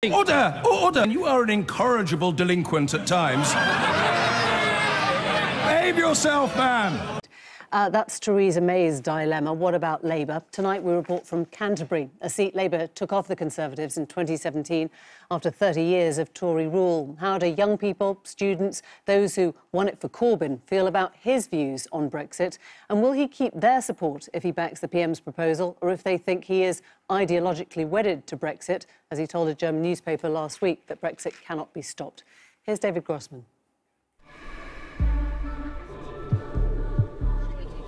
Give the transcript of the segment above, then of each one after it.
Order! Order! You are an incorrigible delinquent at times. Behave yourself, man! That's Theresa May's dilemma. What about Labour? Tonight we report from Canterbury, a seat Labour took off the Conservatives in 2017 after 30 years of Tory rule. How do young people, students, those who won it for Corbyn feel about his views on Brexit? And will he keep their support if he backs the PM's proposal, or if they think he is ideologically wedded to Brexit, as he told a German newspaper last week that Brexit cannot be stopped? Here's David Grossman.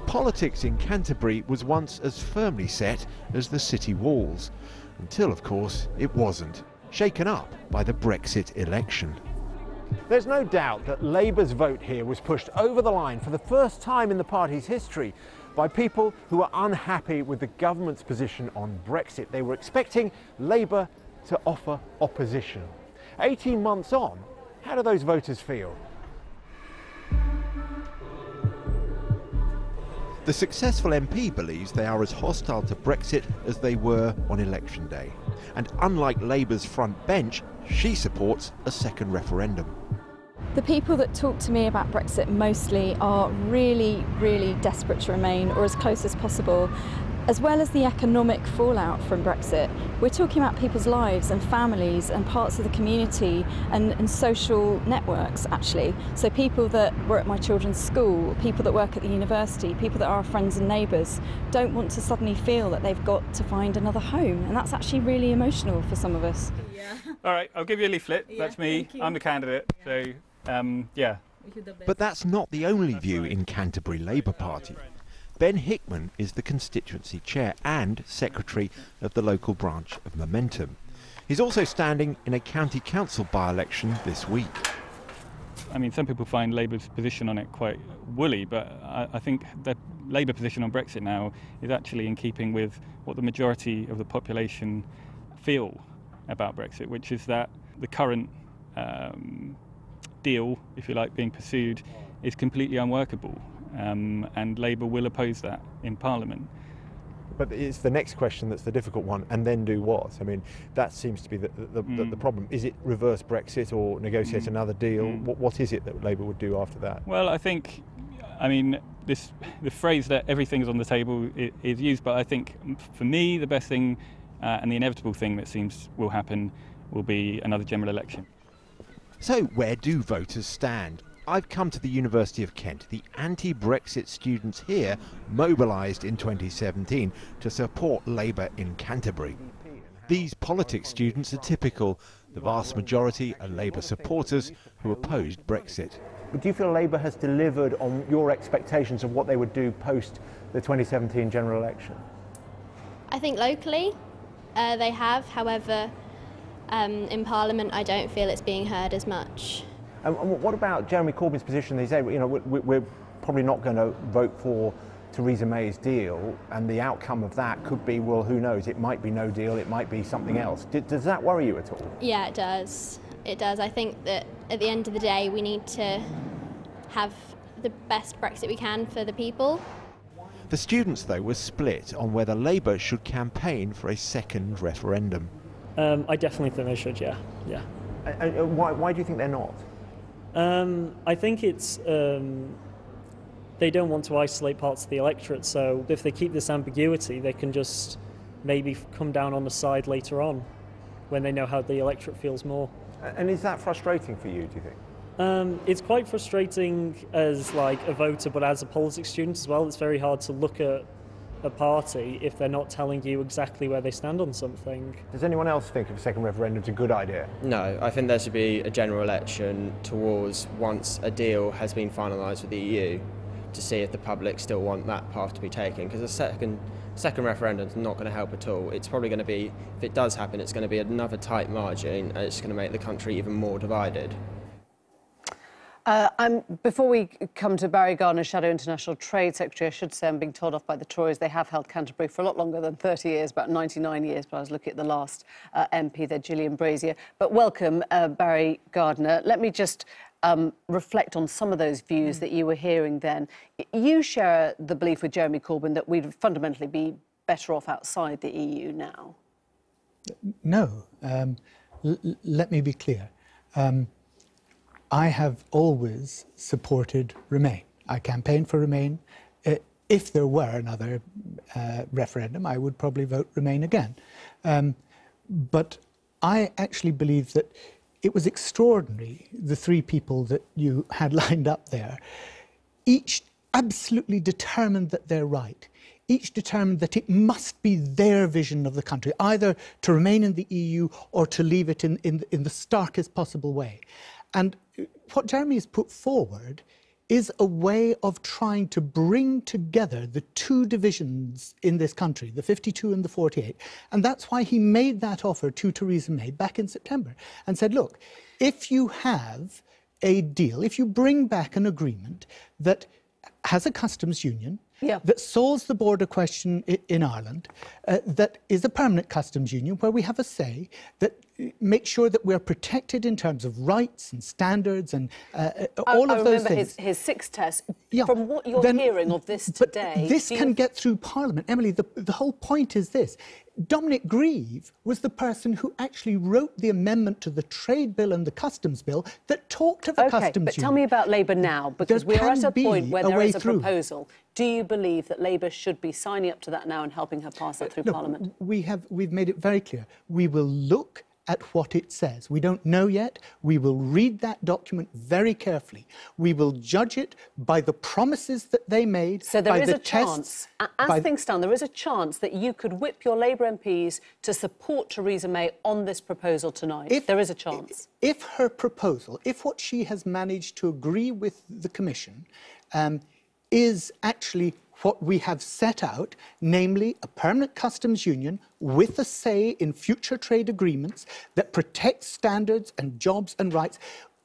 Politics in Canterbury was once as firmly set as the city walls, until, of course, it wasn't, shaken up by the Brexit election. There's no doubt that Labour's vote here was pushed over the line for the first time in the party's history by people who are unhappy with the government's position on Brexit. They were expecting Labour to offer opposition. 18 months on, how do those voters feel? The successful MP believes they are as hostile to Brexit as they were on election day. And unlike Labour's front bench, she supports a second referendum. The people that talk to me about Brexit mostly are really, really desperate to remain, or as close as possible. As well as the economic fallout from Brexit, we're talking about people's lives and families and parts of the community and social networks, actually. So people that were at my children's school, people that work at the university, people that are our friends and neighbours, don't want to suddenly feel that they've got to find another home. And that's actually really emotional for some of us. Yeah. All right, I'll give you a leaflet. Yeah, that's me. I'm the candidate. So, yeah. But that's not the only view in Canterbury Labour Party. Ben Hickman is the constituency chair and secretary of the local branch of Momentum. He's also standing in a county council by-election this week. I mean, some people find Labour's position on it quite woolly, but I think the Labour position on Brexit now is actually in keeping with what the majority of the population feel about Brexit, which is that the current deal, if you like, being pursued is completely unworkable. And Labour will oppose that in Parliament. But it's the next question that's the difficult one, and then do what? I mean, that seems to be the problem. Is it reverse Brexit or negotiate another deal? What is it that Labour would do after that? Well, I think, I mean, the phrase that everything's on the table is used, but I think for me the best thing and the inevitable thing that seems will happen will be another general election. So where do voters stand? I've come to the University of Kent. The anti-Brexit students here mobilised in 2017 to support Labour in Canterbury. These politics students are typical. The vast majority are Labour supporters who opposed Brexit. But do you feel Labour has delivered on your expectations of what they would do post the 2017 general election? I think locally they have. However, in Parliament I don't feel it's being heard as much. And what about Jeremy Corbyn's position? They say, you know, we're probably not going to vote for Theresa May's deal, and the outcome of that could be, well, who knows? It might be no deal, it might be something else. Does that worry you at all? Yeah, it does. It does. I think that at the end of the day, we need to have the best Brexit we can for the people. The students, though, were split on whether Labour should campaign for a second referendum. I definitely think they should, yeah. And why do you think they're not? I think it's they don't want to isolate parts of the electorate, so if they keep this ambiguity, they can just maybe come down on the side later on when they know how the electorate feels more. And is that frustrating for you, do you think? It's quite frustrating as like a voter, but as a politics student as well. It's very hard to look at a party if they're not telling you exactly where they stand on something. Does anyone else think a second referendum is a good idea? No, I think there should be a general election towards once a deal has been finalised with the EU to see if the public still want that path to be taken, because a second referendum is not going to help at all. It's probably going to be, if it does happen, it's going to be another tight margin and it's going to make the country even more divided. Before we come to Barry Gardiner, Shadow International Trade Secretary, I should say I'm being told off by the Tories. They have held Canterbury for a lot longer than 30 years, about 99 years, but I was looking at the last MP there, Gillian Brazier. But welcome, Barry Gardiner. Let me just reflect on some of those views that you were hearing then. You share the belief with Jeremy Corbyn that we'd fundamentally be better off outside the EU now? No. let me be clear. I have always supported Remain. I campaigned for Remain. If there were another referendum, I would probably vote Remain again. But I actually believe that it was extraordinary, the three people that you had lined up there, each absolutely determined that they're right. Each determined that it must be their vision of the country, either to remain in the EU or to leave it in the starkest possible way. And what Jeremy has put forward is a way of trying to bring together the two divisions in this country, the 52 and the 48. And that's why he made that offer to Theresa May back in September and said, look, if you have a deal, if you bring back an agreement that has a customs union, that solves the border question in Ireland, that is a permanent customs union where we have a say, that makes sure that we're protected in terms of rights and standards and all of those things. I remember his six tests. From what you're hearing of this today... This can get through Parliament. Emily, the whole point is this. Dominic Grieve was the person who actually wrote the amendment to the trade bill and the customs bill that talked of a customs union. But tell me about Labour now, because we're at a point where there is a proposal. Do you believe that Labour should be signing up to that now and helping her pass that through Parliament? We've made it very clear. We will look at what it says. We don't know yet. We will read that document very carefully. We will judge it by the promises that they made. So there is a chance, as things stand, there is a chance that you could whip your Labour MPs to support Theresa May on this proposal tonight. There is a chance. If her proposal, if what she has managed to agree with the Commission is actually what we have set out, namely a permanent customs union with a say in future trade agreements that protects standards and jobs and rights.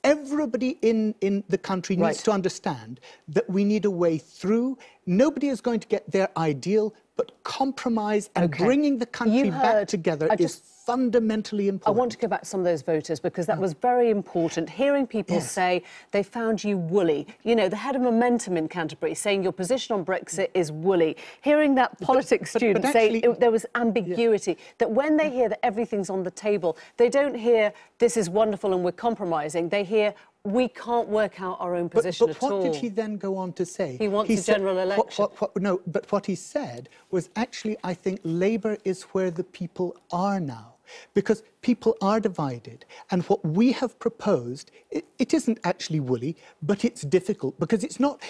Everybody in the country needs to understand that we need a way through. Nobody is going to get their ideal, but compromise and bringing the country back together is fundamentally important. I want to go back to some of those voters because that was very important. Hearing people say they found you woolly. You know, the head of Momentum in Canterbury saying your position on Brexit is woolly. Hearing that politics student say there was ambiguity, that when they hear that everything's on the table, they don't hear this is wonderful and we're compromising. They hear we can't work out our own position at all. But what did he then go on to say? He wants a general election. No, but what he said was actually, I think Labour is where the people are now. Because people are divided. And what we have proposed, it isn't actually woolly, but it's difficult. Because it's not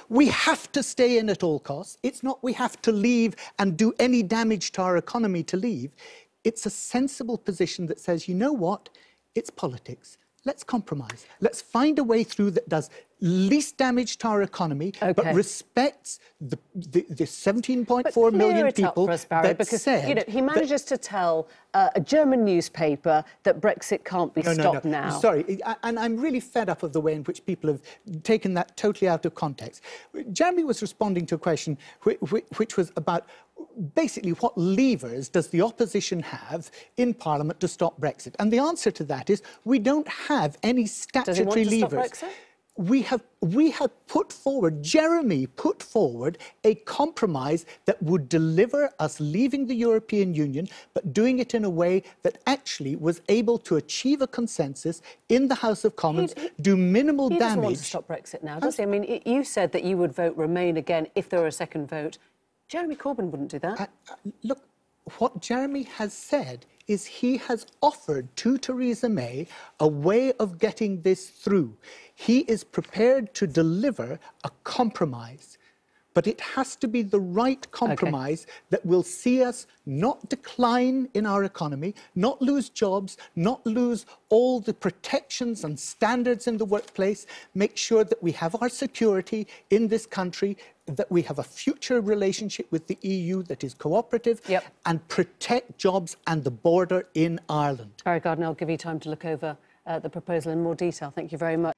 we have to stay in at all costs. It's not we have to leave and do any damage to our economy to leave. It's a sensible position that says, you know what? It's politics. Let's compromise. Let's find a way through that does least damage to our economy, but respects the 17.4 million people that said... You know, he manages to tell a German newspaper that Brexit can't be stopped now. Sorry, and I'm really fed up of the way in which people have taken that totally out of context. Jeremy was responding to a question which was about basically what levers does the opposition have in Parliament to stop Brexit? And the answer to that is we don't have any statutory levers. Does he want to stop Brexit? We have put forward, Jeremy put forward a compromise that would deliver us leaving the European Union, but doing it in a way that actually was able to achieve a consensus in the House of Commons, do minimal damage. He doesn't want to stop Brexit now, does he? I mean, you said that you would vote Remain again if there were a second vote. Jeremy Corbyn wouldn't do that. Look, what Jeremy has said is he has offered to Theresa May a way of getting this through. He is prepared to deliver a compromise, but it has to be the right compromise that will see us not decline in our economy, not lose jobs, not lose all the protections and standards in the workplace, make sure that we have our security in this country, that we have a future relationship with the EU that is cooperative, and protect jobs and the border in Ireland. Barry Gardner, I'll give you time to look over the proposal in more detail. Thank you very much.